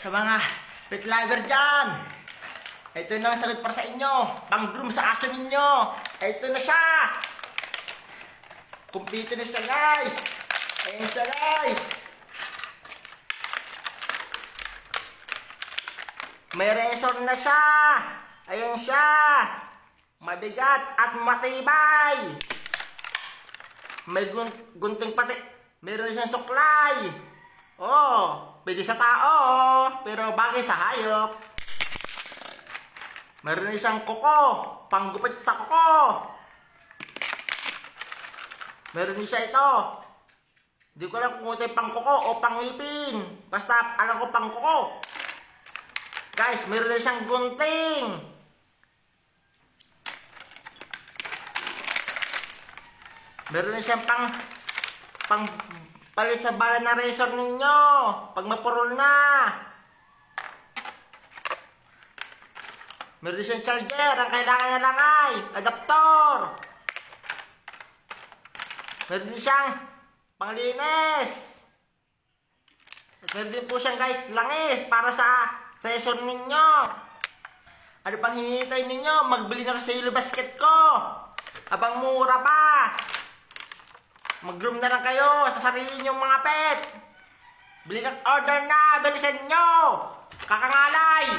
Sa mga pet lover dyan, ito na ang sagot para sa inyo. Pang-groom sa aso ninyo. Ito na siya. Kumpleto na siya, guys. Ayan siya, guys. May resort na siya. Ayan siya. Mabigat at matibay. May gunting pati. Meron siyang suklay. Oh, pwede sa tao, pero bagay sa hayop. Meron din siyang kuko, panggupit sa kuko. Meron din siya ito. Hindi ko alam kung ito yung pang kuko o pang ngipin. Basta alam ko pang kuko. Guys, meron din siyang gunting. Meron din siyang pang palit sa bala na razor ninyo pag mapurol na. Meron siyang charger. Ang kailangan na lang ay adaptor. Meron din siyang panglinis. Meron din po siyang, guys, langis para sa razor ninyo. Ano pang hinihintay ninyo? Magbili na kayo sa Yellow Basket ko abang mura pa. Mag-groom na lang kayo sa sarili nyong mga pet. Bili ng order na, bilisan nyo. Kakangalay.